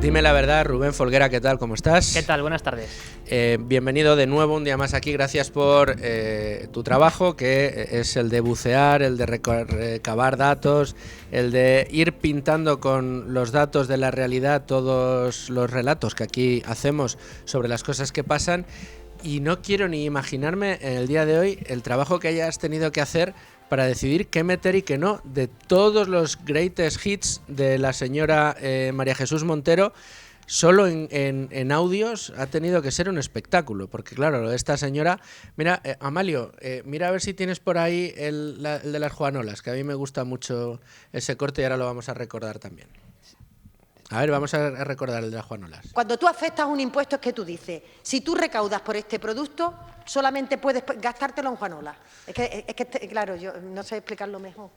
Dime la verdad, Rubén Folguera, ¿qué tal? ¿Cómo estás? ¿Qué tal? Buenas tardes. Bienvenido de nuevo un día más aquí. Gracias por tu trabajo, que es el de bucear, el de recabar datos, el de ir pintando con los datos de la realidad todos los relatos que aquí hacemos sobre las cosas que pasan. Y no quiero ni imaginarme en el día de hoy el trabajo que hayas tenido que hacer para decidir qué meter y qué no de todos los greatest hits de la señora María Jesús Montero. Solo en audios ha tenido que ser un espectáculo, porque claro, esta señora... Mira, Amalio, mira a ver si tienes por ahí el de las Juanolas, que a mí me gusta mucho ese corte y ahora lo vamos a recordar también. A ver, vamos a recordar el de las Juanolas. Cuando tú afectas un impuesto es que tú dices, si tú recaudas por este producto, solamente puedes gastártelo en Juanolas. Es que claro, yo no sé explicarlo mejor.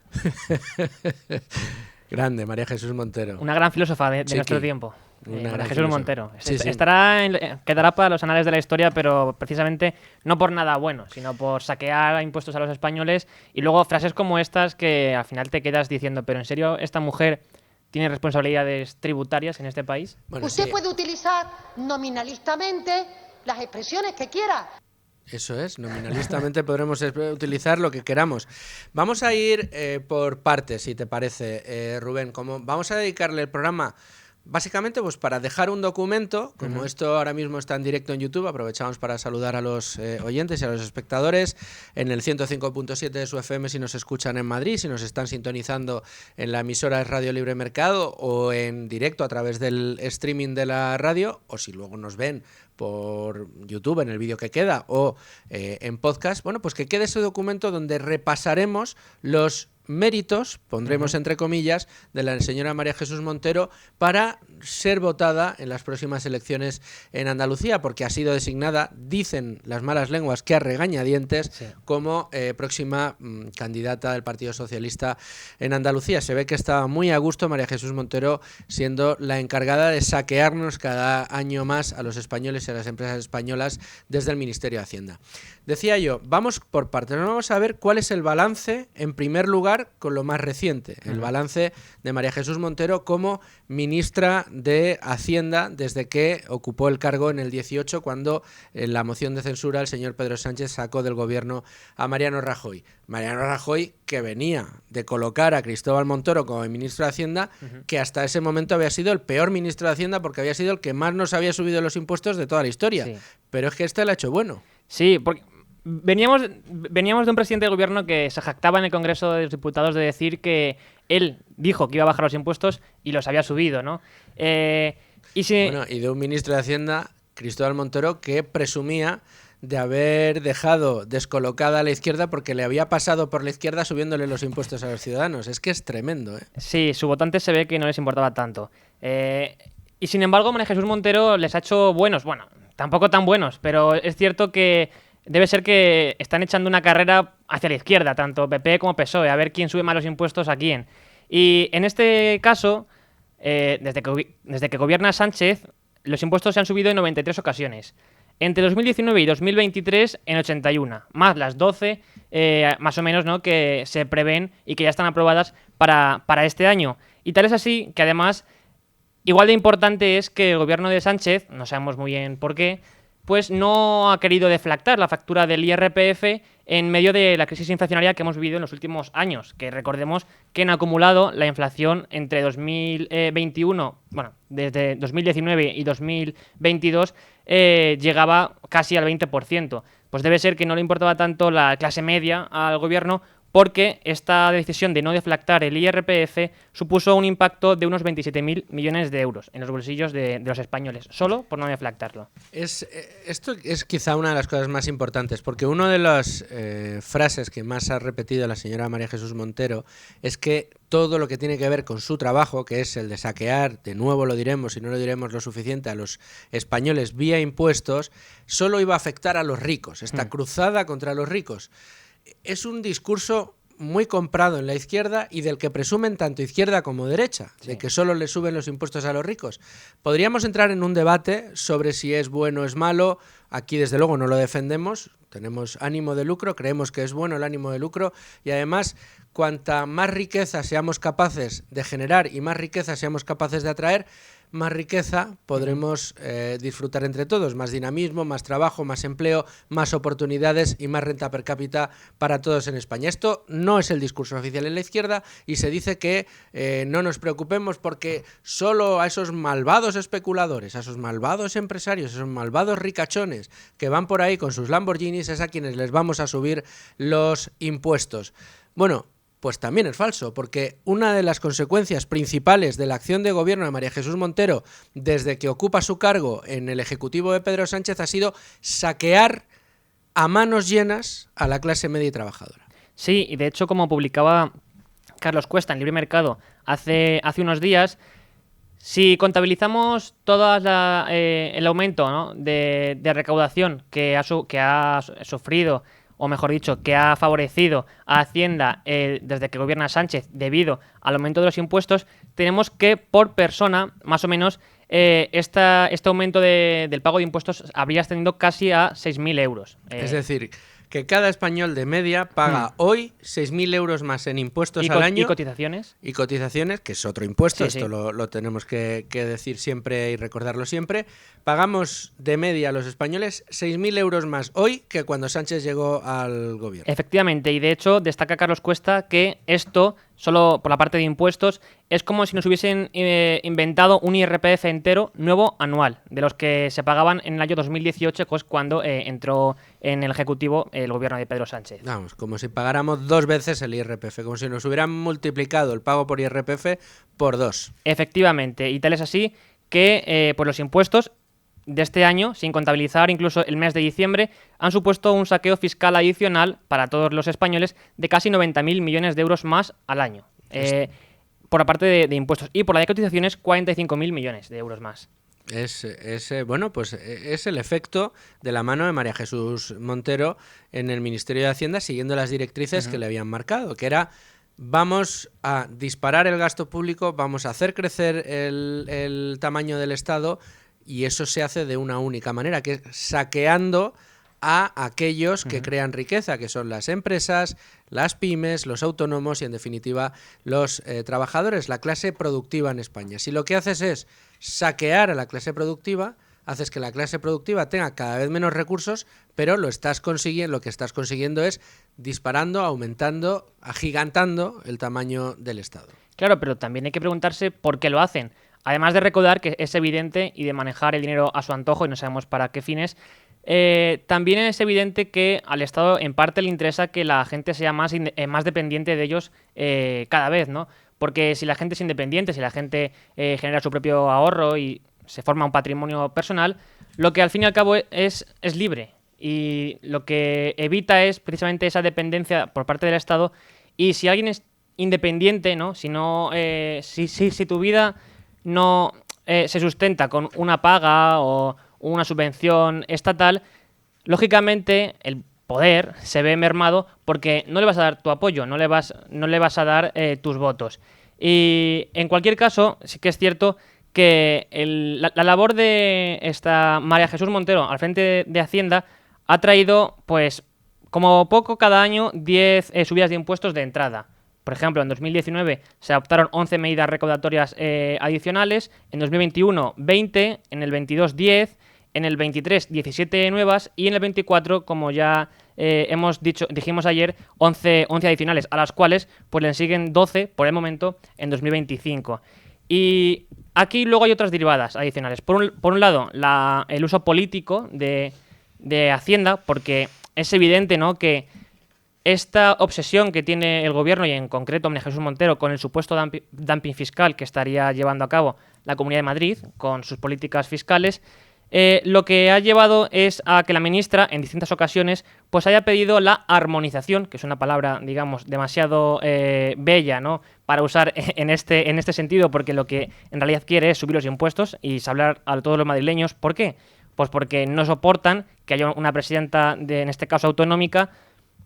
Grande, María Jesús Montero. Una gran filósofa de nuestro tiempo. María Jesús Montero. Sí. Quedará para los anales de la historia, pero precisamente no por nada bueno, sino por saquear impuestos a los españoles y luego frases como estas que al final te quedas diciendo, ¿pero en serio esta mujer tiene responsabilidades tributarias en este país? Bueno, usted puede utilizar nominalistamente las expresiones que quiera. Eso es, nominalistamente podremos utilizar lo que queramos. Vamos a ir por partes, si te parece, Rubén. Vamos a dedicarle el programa básicamente pues para dejar un documento, como esto ahora mismo está en directo en YouTube, aprovechamos para saludar a los oyentes y a los espectadores en el 105.7 de su FM si nos escuchan en Madrid, si nos están sintonizando en la emisora de Radio Libre Mercado o en directo a través del streaming de la radio, o si luego nos ven por YouTube en el vídeo que queda o en podcast, bueno, pues que quede ese documento donde repasaremos los méritos, pondremos entre comillas, de la señora María Jesús Montero para ser votada en las próximas elecciones en Andalucía, porque ha sido designada, dicen las malas lenguas que a regañadientes, sí, como próxima candidata del Partido Socialista en Andalucía. Se ve que estaba muy a gusto María Jesús Montero siendo la encargada de saquearnos cada año más a los españoles y a las empresas españolas desde el Ministerio de Hacienda. Decía yo, vamos por partes, vamos a ver cuál es el balance, en primer lugar, con lo más reciente, el balance de María Jesús Montero como ministra de Hacienda desde que ocupó el cargo en el 18, cuando en la moción de censura el señor Pedro Sánchez sacó del gobierno a Mariano Rajoy. Mariano Rajoy, que venía de colocar a Cristóbal Montoro como ministro de Hacienda, que hasta ese momento había sido el peor ministro de Hacienda porque había sido el que más nos había subido los impuestos de toda la historia. Sí. Pero es que este lo ha hecho bueno. Sí, porque veníamos de un presidente de gobierno que se jactaba en el Congreso de los Diputados de decir que él dijo que iba a bajar los impuestos y los había subido, ¿no? Y de un ministro de Hacienda, Cristóbal Montoro, que presumía de haber dejado descolocada a la izquierda porque le había pasado por la izquierda subiéndole los impuestos a los ciudadanos. Es que es tremendo, ¿eh? Sí, su votante se ve que no les importaba tanto. Y sin embargo, María Jesús Montero les ha hecho buenos. Bueno, tampoco tan buenos, pero es cierto que debe ser que están echando una carrera hacia la izquierda, tanto PP como PSOE, a ver quién sube más los impuestos a quién. Y en este caso, desde que gobierna Sánchez, los impuestos se han subido en 93 ocasiones. Entre 2019 y 2023 en 81, más las 12 más o menos, ¿no?, que se prevén y que ya están aprobadas para este año. Y tal es así que además, igual de importante es que el gobierno de Sánchez, no sabemos muy bien por qué, pues no ha querido deflactar la factura del IRPF en medio de la crisis inflacionaria que hemos vivido en los últimos años, que recordemos que han acumulado la inflación entre 2021, bueno, desde 2019 y 2022 llegaba casi al 20%. Pues debe ser que no le importaba tanto la clase media al gobierno, porque esta decisión de no deflactar el IRPF supuso un impacto de unos 27.000 millones de euros en los bolsillos de los españoles, solo por no deflactarlo. Esto es quizá una de las cosas más importantes, porque una de las frases que más ha repetido la señora María Jesús Montero es que todo lo que tiene que ver con su trabajo, que es el de saquear, de nuevo lo diremos y no lo diremos lo suficiente, a los españoles vía impuestos, solo iba a afectar a los ricos, esta cruzada contra los ricos. Es un discurso muy comprado en la izquierda y del que presumen tanto izquierda como derecha, sí, de que solo le suben los impuestos a los ricos. Podríamos entrar en un debate sobre si es bueno o es malo. Aquí desde luego no lo defendemos, tenemos ánimo de lucro, creemos que es bueno el ánimo de lucro y además cuanta más riqueza seamos capaces de generar y más riqueza seamos capaces de atraer, más riqueza podremos disfrutar entre todos, más dinamismo, más trabajo, más empleo, más oportunidades y más renta per cápita para todos en España. Esto no es el discurso oficial en la izquierda y se dice que no nos preocupemos porque solo a esos malvados especuladores, a esos malvados empresarios, a esos malvados ricachones que van por ahí con sus Lamborghinis es a quienes les vamos a subir los impuestos. Bueno, pues también es falso, porque una de las consecuencias principales de la acción de gobierno de María Jesús Montero desde que ocupa su cargo en el Ejecutivo de Pedro Sánchez ha sido saquear a manos llenas a la clase media y trabajadora. Sí, y de hecho, como publicaba Carlos Cuesta en Libre Mercado hace unos días, si contabilizamos todo el aumento, ¿no?, de recaudación que ha sufrido, o mejor dicho, que ha favorecido a Hacienda desde que gobierna Sánchez debido al aumento de los impuestos, tenemos que por persona, más o menos, este aumento del pago de impuestos habría ascendido casi a 6.000 euros. Es decir, que cada español de media paga hoy 6.000 euros más en impuestos al año. ¿Y cotizaciones? Y cotizaciones, que es otro impuesto, Sí, esto sí. lo tenemos que decir siempre y recordarlo siempre. Pagamos de media los españoles 6.000 euros más hoy que cuando Sánchez llegó al gobierno. Efectivamente, y de hecho destaca Carlos Cuesta que esto, solo por la parte de impuestos, es como si nos hubiesen inventado un IRPF entero nuevo anual, de los que se pagaban en el año 2018, que es cuando entró en el Ejecutivo el gobierno de Pedro Sánchez. Vamos, como si pagáramos 2 veces el IRPF, como si nos hubieran multiplicado el pago por IRPF por 2. Efectivamente, y tal es así que pues los impuestos de este año, sin contabilizar incluso el mes de diciembre, han supuesto un saqueo fiscal adicional para todos los españoles de casi 90.000 millones de euros más al año. Por la parte de impuestos. Y por la de cotizaciones, 45.000 millones de euros más. Bueno, pues es el efecto de la mano de María Jesús Montero en el Ministerio de Hacienda, siguiendo las directrices que le habían marcado, que era: vamos a disparar el gasto público, vamos a hacer crecer el tamaño del Estado, y eso se hace de una única manera, que es saqueando a aquellos que crean riqueza, que son las empresas, las pymes, los autónomos y, en definitiva, los trabajadores, la clase productiva en España. Si lo que haces es saquear a la clase productiva, haces que la clase productiva tenga cada vez menos recursos, pero lo que estás consiguiendo es disparando, aumentando, agigantando el tamaño del Estado. Claro, pero también hay que preguntarse por qué lo hacen. Además de recaudar, que es evidente, y de manejar el dinero a su antojo y no sabemos para qué fines, también es evidente que al Estado en parte le interesa que la gente sea más dependiente de ellos cada vez, ¿no? Porque si la gente es independiente, si la gente genera su propio ahorro y se forma un patrimonio personal, lo que al fin y al cabo es libre. Y lo que evita es precisamente esa dependencia por parte del Estado. Y si alguien es independiente, ¿no? Si tu vida no se sustenta con una paga o una subvención estatal, lógicamente el poder se ve mermado porque no le vas a dar tu apoyo, no le vas a dar tus votos. Y en cualquier caso, sí que es cierto que la labor de esta María Jesús Montero al frente de Hacienda ha traído, pues, como poco cada año, 10 subidas de impuestos de entrada. Por ejemplo, en 2019 se adoptaron 11 medidas recaudatorias adicionales, en 2021 20, en el 22 10, en el 23 17 nuevas y en el 24, como ya dijimos ayer, 11 adicionales, a las cuales pues le siguen 12 por el momento en 2025. Y aquí luego hay otras derivadas adicionales. Por un lado, el uso político de Hacienda, porque es evidente, ¿no?, que esta obsesión que tiene el gobierno y en concreto María Jesús Montero con el supuesto dumping fiscal que estaría llevando a cabo la Comunidad de Madrid con sus políticas fiscales, lo que ha llevado es a que la ministra en distintas ocasiones pues haya pedido la armonización, que es una palabra, digamos, demasiado bella, ¿no?, para usar en este sentido, porque lo que en realidad quiere es subir los impuestos y hablar a todos los madrileños. ¿Por qué? Pues porque no soportan que haya una presidenta, en este caso autonómica,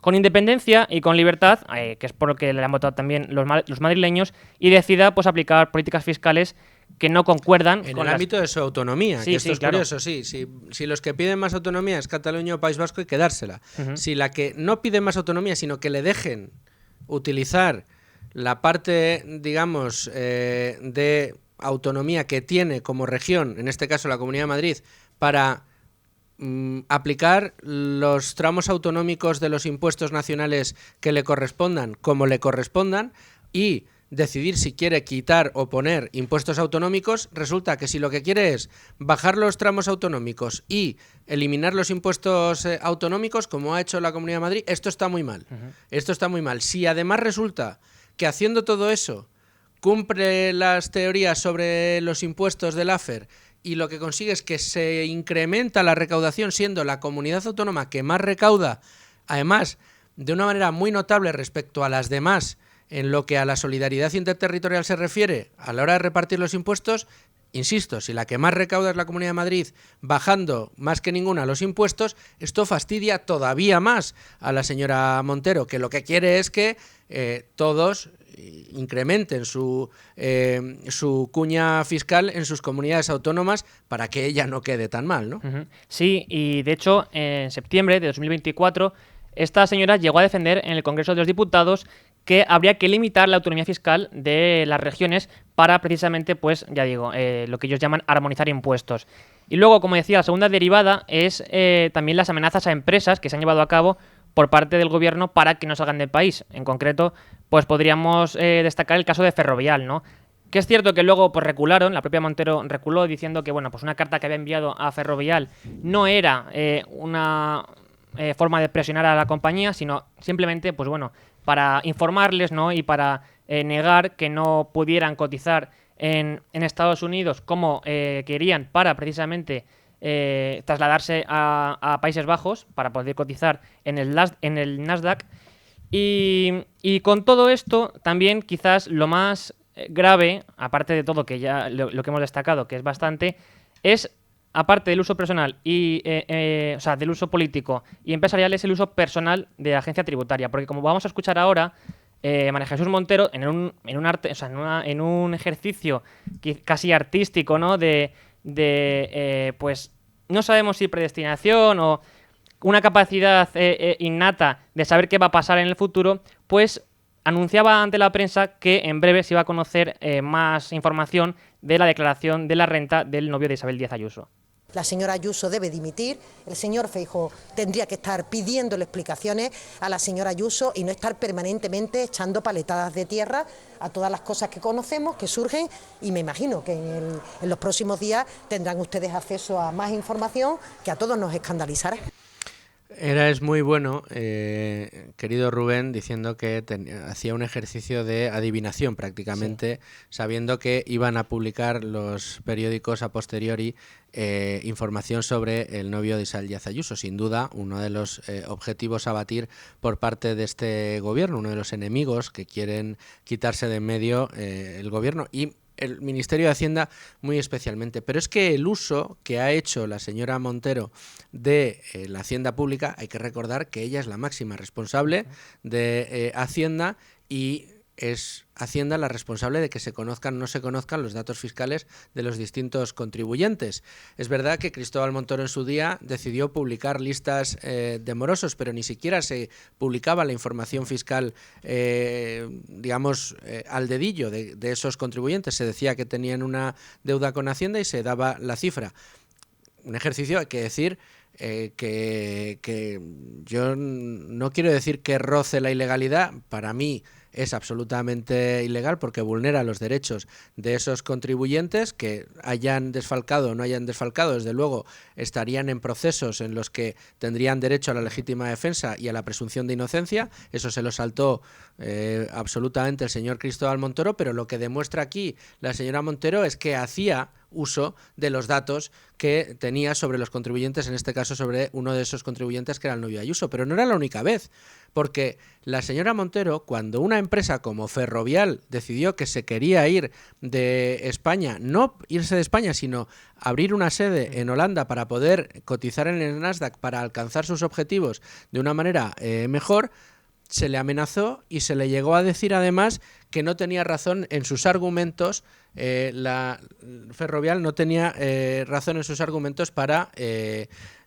con independencia y con libertad, que es por lo que le han votado también los madrileños, y decida pues aplicar políticas fiscales que no concuerdan en con el ámbito de su autonomía, Sí, que esto sí, es claro. curioso, sí. Si los que piden más autonomía es Cataluña o País Vasco, hay que dársela. Si la que no pide más autonomía, sino que le dejen utilizar la parte, digamos, de autonomía que tiene como región, en este caso la Comunidad de Madrid, para aplicar los tramos autonómicos de los impuestos nacionales que le correspondan como le correspondan y decidir si quiere quitar o poner impuestos autonómicos, resulta que si lo que quiere es bajar los tramos autonómicos y eliminar los impuestos autonómicos, como ha hecho la Comunidad de Madrid, esto está muy mal. Esto está muy mal. Si además resulta que haciendo todo eso cumple las teorías sobre los impuestos del AFER y lo que consigue es que se incrementa la recaudación siendo la comunidad autónoma que más recauda, además de una manera muy notable respecto a las demás en lo que a la solidaridad interterritorial se refiere a la hora de repartir los impuestos, insisto, si la que más recauda es la Comunidad de Madrid, bajando más que ninguna los impuestos, esto fastidia todavía más a la señora Montero, que lo que quiere es que todos incrementen su cuña fiscal en sus comunidades autónomas para que ella no quede tan mal, ¿no? Sí, y de hecho, en septiembre de 2024, esta señora llegó a defender en el Congreso de los Diputados que habría que limitar la autonomía fiscal de las regiones para precisamente, pues, ya digo, lo que ellos llaman armonizar impuestos. Y luego, como decía, la segunda derivada es también las amenazas a empresas que se han llevado a cabo por parte del gobierno para que no salgan del país. En concreto, pues podríamos destacar el caso de Ferrovial, ¿no? Que es cierto que luego pues recularon, la propia Montero reculó diciendo que bueno, pues una carta que había enviado a Ferrovial no era una forma de presionar a la compañía, sino simplemente, pues bueno, para informarles, ¿no? Y para negar que no pudieran cotizar en Estados Unidos como querían para precisamente trasladarse a Países Bajos para poder cotizar en el Nasdaq. Y con todo esto, también quizás lo más grave, aparte de todo que ya lo que hemos destacado, que es bastante, es, aparte del uso personal y o sea, del uso político y empresarial, es el uso personal de la agencia tributaria. Porque como vamos a escuchar ahora, María Jesús Montero, en un ejercicio casi artístico, ¿no? Pues no sabemos si predestinación o una capacidad innata de saber qué va a pasar en el futuro, pues anunciaba ante la prensa que en breve se iba a conocer más información de la declaración de la renta del novio de Isabel Díaz Ayuso. La señora Ayuso debe dimitir, el señor Feijóo tendría que estar pidiéndole explicaciones a la señora Ayuso y no estar permanentemente echando paletadas de tierra a todas las cosas que conocemos, que surgen, y me imagino que en los próximos días tendrán ustedes acceso a más información que a todos nos escandalizará. Es muy bueno, querido Rubén, diciendo que hacía un ejercicio de adivinación prácticamente, sí, sabiendo que iban a publicar los periódicos a posteriori información sobre el novio de Isabel Díaz Ayuso. Sin duda, uno de los objetivos a batir por parte de este gobierno, uno de los enemigos que quieren quitarse de en medio el gobierno y el Ministerio de Hacienda muy especialmente. Pero es que el uso que ha hecho la señora Montero de la Hacienda Pública, hay que recordar que ella es la máxima responsable de Hacienda y es Hacienda la responsable de que se conozcan o no se conozcan los datos fiscales de los distintos contribuyentes. Es verdad que Cristóbal Montoro en su día decidió publicar listas de morosos, pero ni siquiera se publicaba la información fiscal, digamos, al dedillo de esos contribuyentes. Se decía que tenían una deuda con Hacienda y se daba la cifra. Un ejercicio, hay que decir, que yo no quiero decir que roce la ilegalidad. Para mí es absolutamente ilegal porque vulnera los derechos de esos contribuyentes que hayan desfalcado o no hayan desfalcado. Desde luego estarían en procesos en los que tendrían derecho a la legítima defensa y a la presunción de inocencia. Eso se lo saltó absolutamente el señor Cristóbal Montoro, pero lo que demuestra aquí la señora Montero es que hacía uso de los datos que tenía sobre los contribuyentes, en este caso sobre uno de esos contribuyentes que era el novio de Ayuso. Pero no era la única vez, porque la señora Montero, cuando una empresa como Ferrovial decidió que se quería ir de España, no irse de España, sino abrir una sede en Holanda para poder cotizar en el Nasdaq para alcanzar sus objetivos de una manera mejor, se le amenazó y se le llegó a decir además que no tenía razón en sus argumentos la Ferrovial no tenía razón en sus argumentos para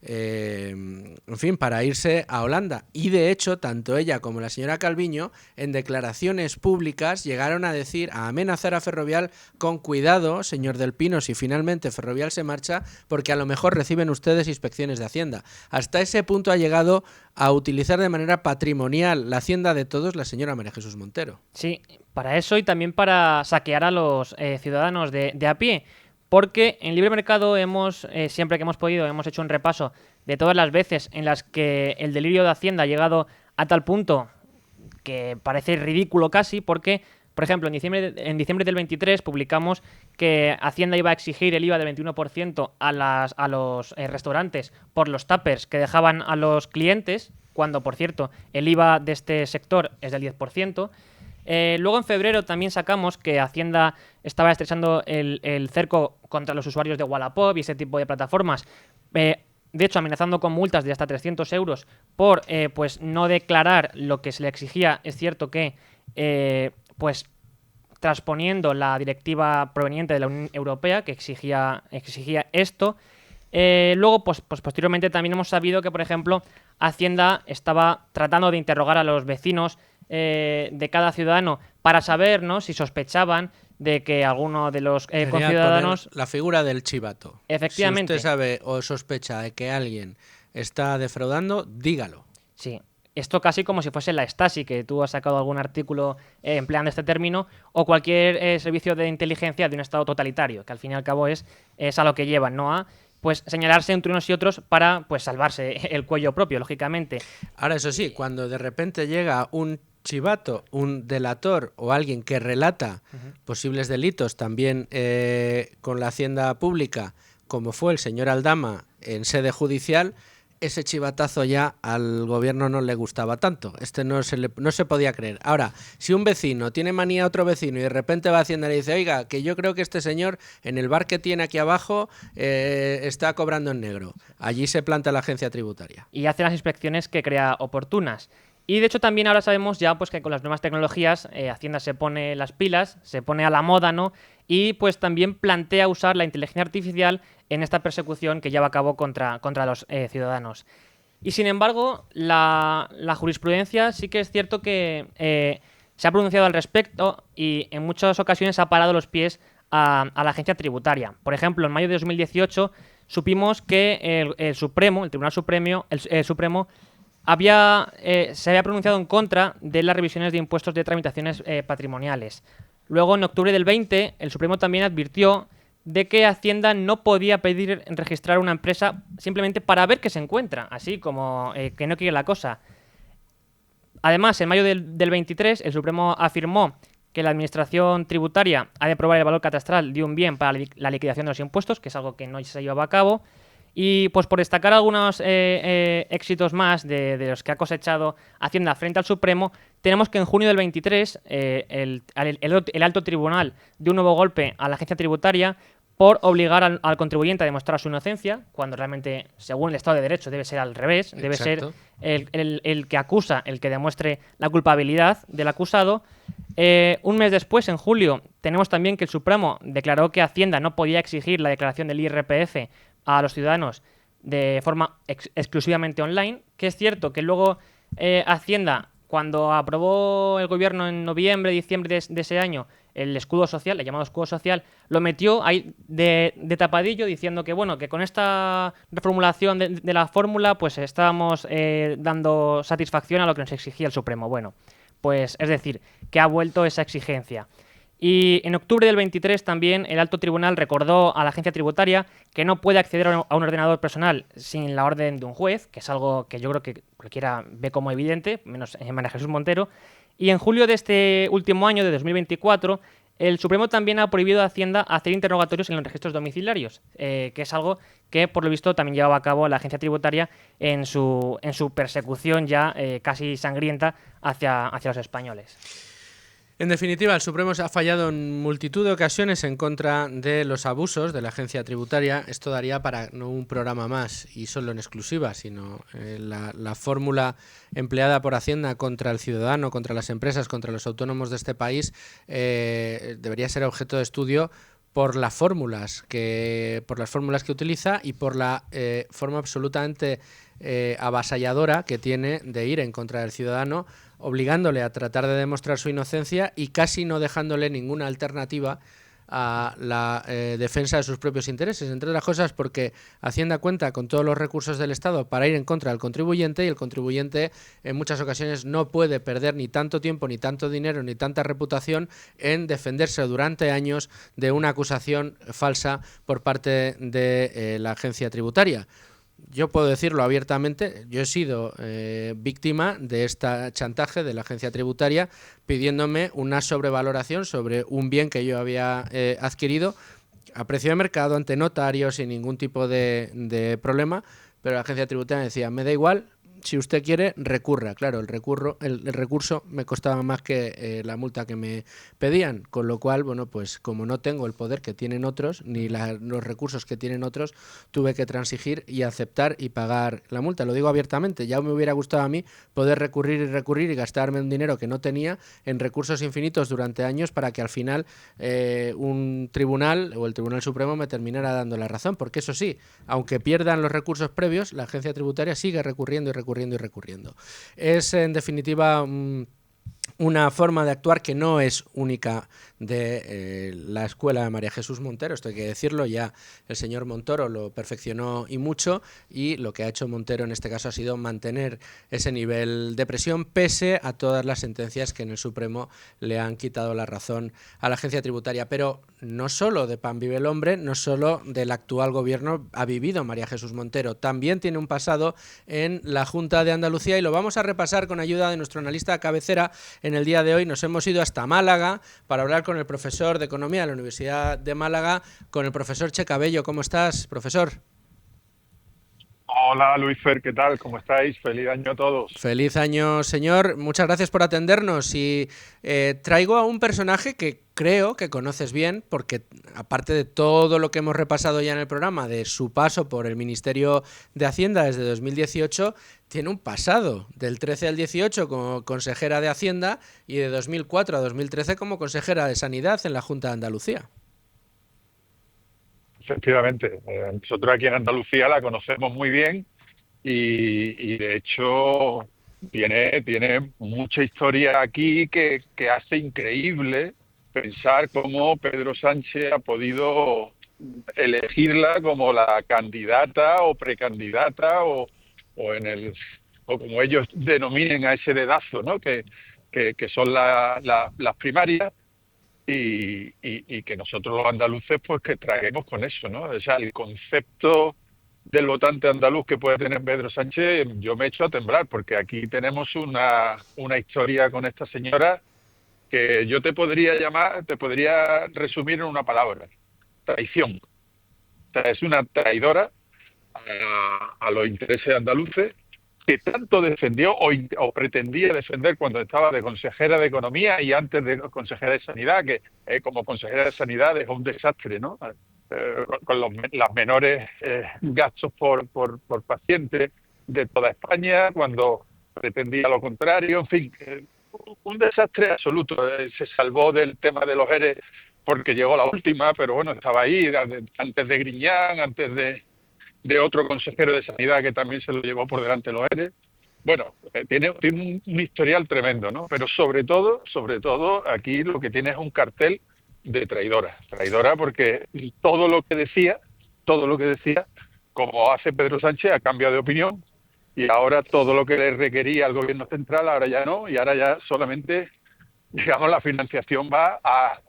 en fin, para irse a Holanda. Y de hecho, tanto ella como la señora Calviño, en declaraciones públicas, llegaron a decir, a amenazar a Ferrovial con cuidado, señor Del Pino, si finalmente Ferrovial se marcha, porque a lo mejor reciben ustedes inspecciones de Hacienda. Hasta ese punto ha llegado a utilizar de manera patrimonial la Hacienda de todos la señora María Jesús Montero. Sí, para eso y también para saquear a los ciudadanos de a pie. Porque en Libre Mercado siempre que hemos podido, hemos hecho un repaso de todas las veces en las que el delirio de Hacienda ha llegado a tal punto que parece ridículo casi, porque, por ejemplo, en diciembre del 23 publicamos que Hacienda iba a exigir el IVA del 21% a los restaurantes por los tuppers que dejaban a los clientes, cuando, por cierto, el IVA de este sector es del 10%. Luego en febrero también sacamos que Hacienda estaba estrechando el cerco contra los usuarios de Wallapop y ese tipo de plataformas, de hecho amenazando con multas de hasta 300 euros por pues no declarar lo que se le exigía. Es cierto que pues transponiendo la directiva proveniente de la Unión Europea que exigía esto. Luego, pues posteriormente también hemos sabido que, por ejemplo, Hacienda estaba tratando de interrogar a los vecinos de cada ciudadano para saber, ¿no?, si sospechaban de que alguno de los conciudadanos... La figura del chivato. Efectivamente. Si usted sabe o sospecha de que alguien está defraudando, dígalo. Sí. Esto casi como si fuese la Stasi, que tú has sacado algún artículo empleando este término, o cualquier servicio de inteligencia de un Estado totalitario, que al fin y al cabo es a lo que llevan, ¿no? A pues señalarse entre unos y otros para pues salvarse el cuello propio, lógicamente. Ahora, eso sí, cuando de repente llega un chivato, un delator o alguien que relata posibles delitos también con la hacienda pública, como fue el señor Aldama en sede judicial, ese chivatazo ya al gobierno no le gustaba tanto. No se podía creer. Ahora, si un vecino tiene manía a otro vecino y de repente va a Hacienda y le dice, oiga, que yo creo que este señor en el bar que tiene aquí abajo está cobrando en negro. Allí se planta la agencia tributaria. Y hace las inspecciones que crea oportunas. Y de hecho también ahora sabemos ya pues que con las nuevas tecnologías Hacienda se pone las pilas, se pone a la moda, ¿no? Y pues también plantea usar la inteligencia artificial en esta persecución que lleva a cabo contra los ciudadanos. Y sin embargo, la jurisprudencia sí que es cierto que se ha pronunciado al respecto y en muchas ocasiones ha parado los pies a la agencia tributaria. Por ejemplo, en mayo de 2018 supimos que el Tribunal Supremo, se había pronunciado en contra de las revisiones de impuestos de tramitaciones patrimoniales. Luego, en octubre del 20, el Supremo también advirtió de que Hacienda no podía pedir registrar una empresa simplemente para ver qué se encuentra, así como que no quiere la cosa. Además, en mayo del 23, el Supremo afirmó que la Administración Tributaria ha de probar el valor catastral de un bien para la liquidación de los impuestos, que es algo que no se llevaba a cabo. Y pues por destacar algunos éxitos más de los que ha cosechado Hacienda frente al Supremo, tenemos que en junio del 23 el alto tribunal dio un nuevo golpe a la agencia tributaria por obligar al contribuyente a demostrar su inocencia, cuando realmente, según el Estado de Derecho, debe ser al revés. Debe Exacto. ser el que acusa, el que demuestre la culpabilidad del acusado. Un mes después, en julio, tenemos también que el Supremo declaró que Hacienda no podía exigir la declaración del IRPF a los ciudadanos de forma exclusivamente online, que es cierto que luego Hacienda, cuando aprobó el gobierno en noviembre, diciembre de ese año, el escudo social, el llamado escudo social, lo metió ahí de tapadillo diciendo que bueno, que con esta reformulación de la fórmula pues estábamos dando satisfacción a lo que nos exigía el Supremo. Bueno, pues es decir, que ha vuelto esa exigencia. Y en octubre del 23 también el alto tribunal recordó a la agencia tributaria que no puede acceder a un ordenador personal sin la orden de un juez, que es algo que yo creo que cualquiera ve como evidente, menos María Jesús Montero. Y en julio de este último año, de 2024, el Supremo también ha prohibido a Hacienda hacer interrogatorios en los registros domiciliarios, que es algo que por lo visto también llevaba a cabo la agencia tributaria en su persecución ya casi sangrienta hacia los españoles. En definitiva, el Supremo ha fallado en multitud de ocasiones en contra de los abusos de la agencia tributaria. Esto daría para no un programa más y solo en exclusiva, sino la fórmula empleada por Hacienda contra el ciudadano, contra las empresas, contra los autónomos de este país, debería ser objeto de estudio por las fórmulas que utiliza y por la forma absolutamente avasalladora que tiene de ir en contra del ciudadano, obligándole a tratar de demostrar su inocencia y casi no dejándole ninguna alternativa a la defensa de sus propios intereses, entre otras cosas porque Hacienda cuenta con todos los recursos del Estado para ir en contra del contribuyente, y el contribuyente en muchas ocasiones no puede perder ni tanto tiempo, ni tanto dinero, ni tanta reputación en defenderse durante años de una acusación falsa por parte de la agencia tributaria. Yo puedo decirlo abiertamente, yo he sido víctima de este chantaje de la agencia tributaria pidiéndome una sobrevaloración sobre un bien que yo había adquirido a precio de mercado ante notarios sin ningún tipo de problema, pero la agencia tributaria me decía, me da igual, si usted quiere, recurra. Claro, el recurso me costaba más que la multa que me pedían, con lo cual, bueno, pues como no tengo el poder que tienen otros, ni los recursos que tienen otros, tuve que transigir y aceptar y pagar la multa. Lo digo abiertamente, ya me hubiera gustado a mí poder recurrir y gastarme un dinero que no tenía en recursos infinitos durante años para que al final un tribunal o el Tribunal Supremo me terminara dando la razón, porque eso sí, aunque pierdan los recursos previos, la agencia tributaria sigue recurriendo y recurriendo. Es, en definitiva, una forma de actuar que no es única de la escuela de María Jesús Montero, esto hay que decirlo, ya el señor Montoro lo perfeccionó y mucho, y lo que ha hecho Montero en este caso ha sido mantener ese nivel de presión pese a todas las sentencias que en el Supremo le han quitado la razón a la agencia tributaria. Pero no solo de pan vive el hombre, no solo del actual gobierno ha vivido María Jesús Montero, también tiene un pasado en la Junta de Andalucía, y lo vamos a repasar con ayuda de nuestro analista de cabecera. En el día de hoy nos hemos ido hasta Málaga para hablar con el profesor de Economía de la Universidad de Málaga, con el profesor Che Cabello. ¿Cómo estás, profesor? Hola Luis Fer, ¿qué tal? ¿Cómo estáis? Feliz año a todos. Feliz año, señor. Muchas gracias por atendernos. Y traigo a un personaje que creo que conoces bien, porque aparte de todo lo que hemos repasado ya en el programa, de su paso por el Ministerio de Hacienda desde 2018, tiene un pasado del 13 al 18 como consejera de Hacienda y de 2004 a 2013 como consejera de Sanidad en la Junta de Andalucía. Efectivamente, nosotros aquí en Andalucía la conocemos muy bien y de hecho tiene mucha historia aquí que hace increíble pensar cómo Pedro Sánchez ha podido elegirla como la candidata o precandidata o como ellos denominen a ese dedazo, ¿no? Que son las primarias. Y que nosotros los andaluces pues que traguemos con eso, ¿no? O sea, el concepto del votante andaluz que puede tener Pedro Sánchez, yo me echo a temblar, porque aquí tenemos una historia con esta señora que yo te podría resumir en una palabra: traición. O sea, es una traidora a los intereses andaluces, que tanto defendió o pretendía defender cuando estaba de consejera de Economía y antes de consejera de Sanidad, que como consejera de Sanidad dejó un desastre, ¿no? Con los menores gastos por paciente de toda España, cuando pretendía lo contrario, en fin, un desastre absoluto. Se salvó del tema de los ERE porque llegó la última, pero bueno, estaba ahí antes de Griñán, antes de otro consejero de Sanidad que también se lo llevó por delante los ERE. Bueno, tiene un historial tremendo, ¿no? Pero sobre todo, aquí lo que tiene es un cartel de traidora. Traidora porque todo lo que decía, como hace Pedro Sánchez, ha cambiado de opinión, y ahora todo lo que le requería al gobierno central, ahora ya no, y ahora ya solamente, digamos, la financiación va a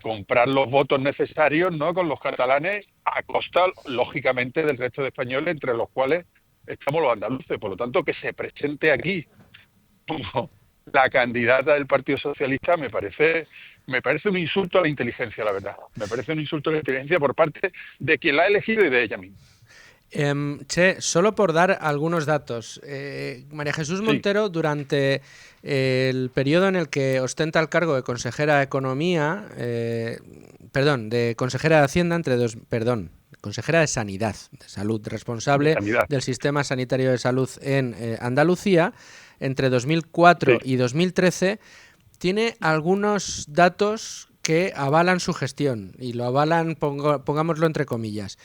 comprar los votos necesarios, ¿no?, con los catalanes, a costa, lógicamente, del resto de españoles, entre los cuales estamos los andaluces. Por lo tanto, que se presente aquí como la candidata del Partido Socialista me parece un insulto a la inteligencia, la verdad. Me parece un insulto a la inteligencia por parte de quien la ha elegido y de ella misma. Che, solo por dar algunos datos. María Jesús Montero, durante el periodo en el que ostenta el cargo de consejera de Economía, de consejera de Hacienda, consejera de Sanidad, de Salud, responsable del sistema sanitario de salud en Andalucía, entre 2004 y 2013, tiene algunos datos que avalan su gestión, y lo avalan, pongámoslo entre comillas.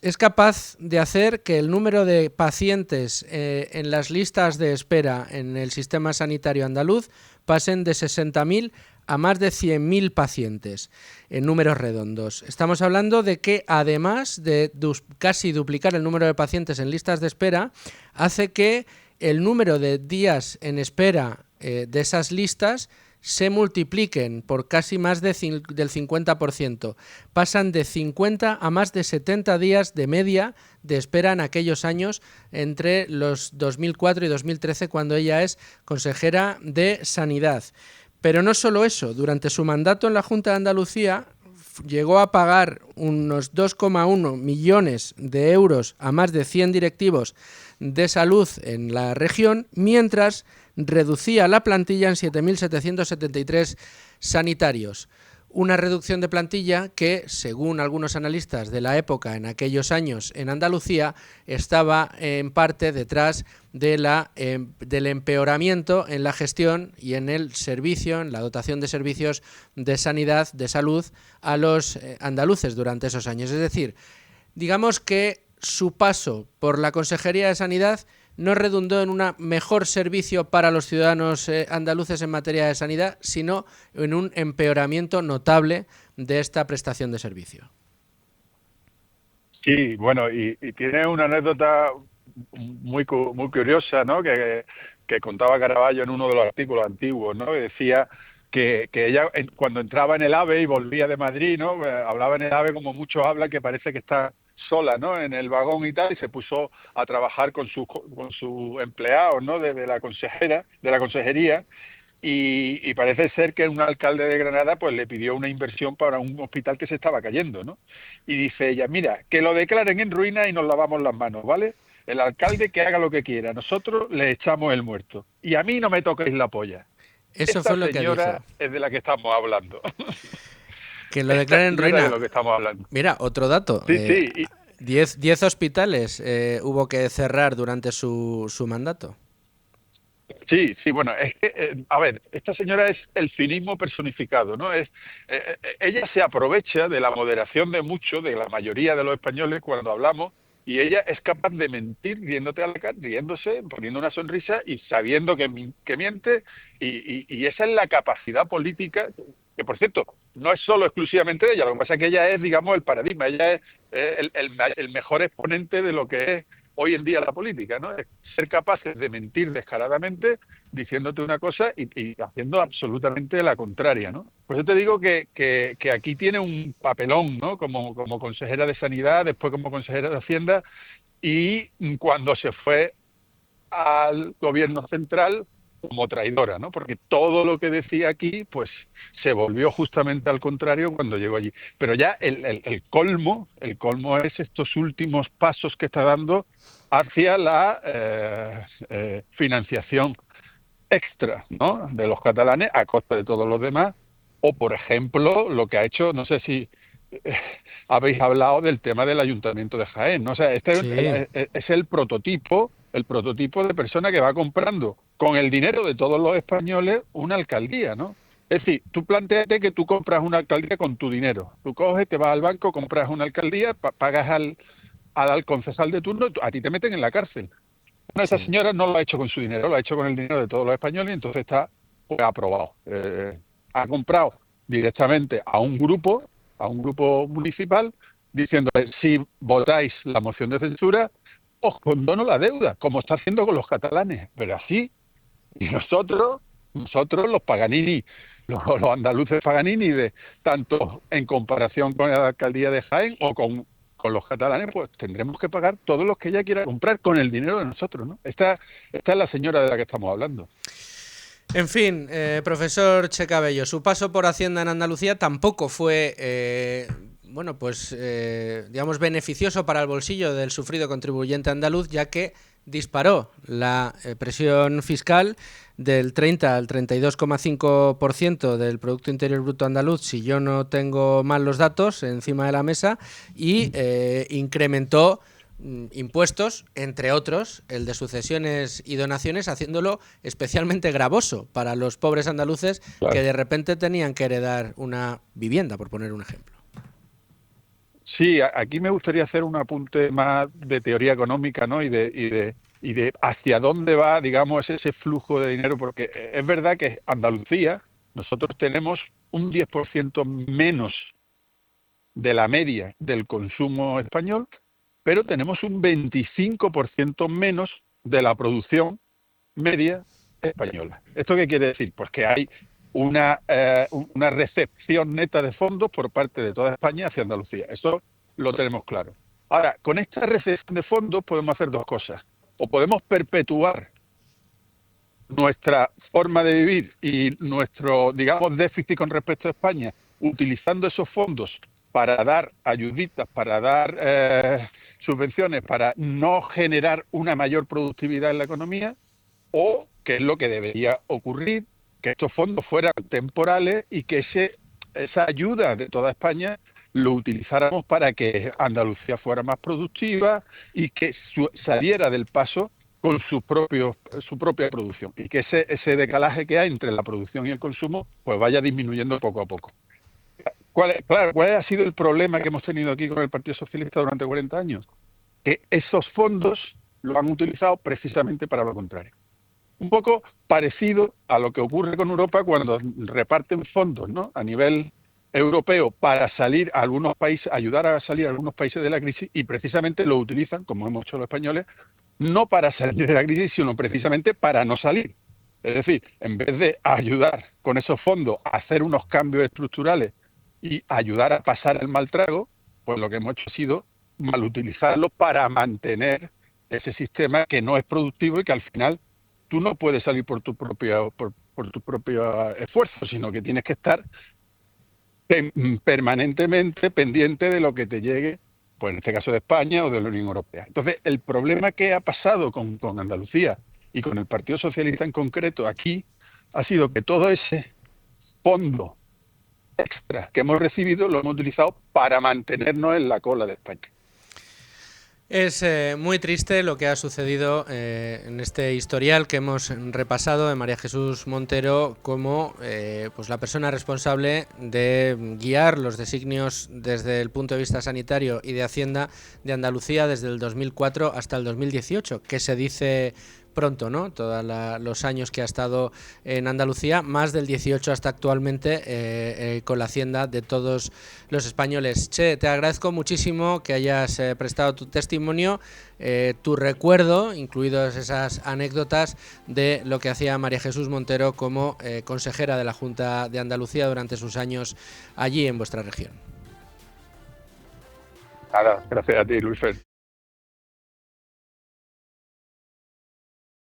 Es capaz de hacer que el número de pacientes en las listas de espera en el sistema sanitario andaluz pasen de 60.000 a más de 100.000 pacientes, en números redondos. Estamos hablando de que, además de casi duplicar el número de pacientes en listas de espera, hace que el número de días en espera de esas listas se multipliquen por casi más del 50%. Pasan de 50 a más de 70 días de media de espera en aquellos años entre los 2004 y 2013, cuando ella es consejera de Sanidad. Pero no solo eso, durante su mandato en la Junta de Andalucía llegó a pagar unos 2,1 millones de euros a más de 100 directivos de salud en la región, mientras reducía la plantilla en 7.773 sanitarios. Una reducción de plantilla que, según algunos analistas de la época en aquellos años en Andalucía, estaba en parte detrás de del empeoramiento en la gestión y en el servicio, en la dotación de servicios de sanidad, de salud, a los andaluces durante esos años. Es decir, digamos que su paso por la Consejería de Sanidad no redundó en un mejor servicio para los ciudadanos andaluces en materia de sanidad, sino en un empeoramiento notable de esta prestación de servicio. Sí, bueno, y tiene una anécdota muy curiosa, ¿no? Que contaba Caravaggio en uno de los artículos antiguos, ¿no? Que decía que ella, cuando entraba en el AVE y volvía de Madrid, ¿no? Hablaba en el AVE como muchos hablan, que parece que está sola, ¿no? En el vagón y tal, y se puso a trabajar con su empleados, ¿no? De la consejería, y parece ser que un alcalde de Granada pues le pidió una inversión para un hospital que se estaba cayendo, ¿no? Y dice ella, mira, que lo declaren en ruina y nos lavamos las manos, ¿vale? El alcalde que haga lo que quiera, nosotros le echamos el muerto. Y a mí no me toquéis la polla. Eso fue lo que dijo. Esta señora es de la que estamos hablando. Que lo declaren en ruina. De lo que estamos hablando. Mira, otro dato. Sí. 10 hospitales hubo que cerrar durante su mandato. Sí, bueno, es que, a ver, esta señora es el cinismo personificado, ¿no? Ella se aprovecha de la moderación de muchos, de la mayoría de los españoles cuando hablamos, y ella es capaz de mentir riéndote a la cara, riéndose, poniendo una sonrisa y sabiendo que miente, y esa es la capacidad política, que por cierto, no es solo exclusivamente de ella, lo que pasa es que ella es, digamos, el paradigma, ella es el mejor exponente de lo que es hoy en día la política, ¿no? Es ser capaces de mentir descaradamente diciéndote una cosa y haciendo absolutamente la contraria, ¿no? Por eso te digo que aquí tiene un papelón, ¿no? Como consejera de Sanidad, después como consejera de Hacienda, y cuando se fue al gobierno central como traidora, ¿no? Porque todo lo que decía aquí, pues se volvió justamente al contrario cuando llegó allí. Pero ya el colmo es estos últimos pasos que está dando hacia la financiación extra, ¿no? De los catalanes a costa de todos los demás. O, por ejemplo, lo que ha hecho, no sé si habéis hablado del tema del Ayuntamiento de Jaén, ¿no? O sea, es el prototipo de persona que va comprando con el dinero de todos los españoles una alcaldía, ¿no? Es decir, tú plantéate que tú compras una alcaldía con tu dinero. Tú coges, te vas al banco, compras una alcaldía, pagas al concejal de turno, a ti te meten en la cárcel. Bueno, esa señora no lo ha hecho con su dinero, lo ha hecho con el dinero de todos los españoles y entonces está aprobado. Ha comprado directamente a un grupo municipal, diciéndole, si votáis la moción de censura, os condono la deuda, como está haciendo con los catalanes, pero así. Y nosotros los Paganini, los andaluces Paganini, tanto en comparación con la alcaldía de Jaén o con los catalanes, pues tendremos que pagar todos los que ella quiera comprar con el dinero de nosotros, ¿no? Esta es la señora de la que estamos hablando. En fin, profesor Che Cabello, su paso por Hacienda en Andalucía tampoco fue bueno, pues digamos beneficioso para el bolsillo del sufrido contribuyente andaluz, ya que disparó la presión fiscal del 30 al 32,5% del Producto Interior Bruto andaluz, si yo no tengo mal los datos encima de la mesa, y incrementó impuestos, entre otros, el de sucesiones y donaciones, haciéndolo especialmente gravoso para los pobres andaluces, claro, que de repente tenían que heredar una vivienda, por poner un ejemplo. Sí, aquí me gustaría hacer un apunte más de teoría económica, ¿no? Y de hacia dónde va, digamos, ese flujo de dinero, porque es verdad que Andalucía, nosotros tenemos un 10% menos de la media del consumo español, pero tenemos un 25% menos de la producción media española. ¿Esto qué quiere decir? Pues que hay una recepción neta de fondos por parte de toda España hacia Andalucía. Eso lo tenemos claro. Ahora, con esta recepción de fondos podemos hacer dos cosas. O podemos perpetuar nuestra forma de vivir y nuestro, digamos, déficit con respecto a España, utilizando esos fondos para dar ayuditas, para dar subvenciones, para no generar una mayor productividad en la economía, o, que es lo que debería ocurrir, que estos fondos fueran temporales y que esa ayuda de toda España lo utilizáramos para que Andalucía fuera más productiva y que saliera del paso con su propia producción, y que ese decalaje que hay entre la producción y el consumo pues vaya disminuyendo poco a poco. ¿Cuál ha sido el problema que hemos tenido aquí con el Partido Socialista durante 40 años? Que esos fondos lo han utilizado precisamente para lo contrario. Un poco parecido a lo que ocurre con Europa cuando reparten fondos, ¿no?, a nivel europeo para salir a algunos países, ayudar a salir a algunos países de la crisis, y precisamente lo utilizan, como hemos hecho los españoles, no para salir de la crisis, sino precisamente para no salir. Es decir, en vez de ayudar con esos fondos a hacer unos cambios estructurales y ayudar a pasar el mal trago, pues lo que hemos hecho ha sido mal utilizarlo para mantener ese sistema que no es productivo y que al final tú no puedes salir por tu propio esfuerzo, sino que tienes que estar permanentemente pendiente de lo que te llegue, pues en este caso de España o de la Unión Europea. Entonces, el problema que ha pasado con Andalucía y con el Partido Socialista en concreto aquí ha sido que todo ese fondo extra que hemos recibido lo hemos utilizado para mantenernos en la cola de España. Es muy triste lo que ha sucedido en este historial que hemos repasado de María Jesús Montero como pues la persona responsable de guiar los designios desde el punto de vista sanitario y de Hacienda de Andalucía desde el 2004 hasta el 2018, que se dice pronto, ¿no? Todos los años que ha estado en Andalucía, más del 18 hasta actualmente, con la Hacienda de todos los españoles. Che, te agradezco muchísimo que hayas prestado tu testimonio, tu recuerdo, incluidas esas anécdotas de lo que hacía María Jesús Montero como consejera de la Junta de Andalucía durante sus años allí en vuestra región. Nada, gracias a ti, Luis Fer.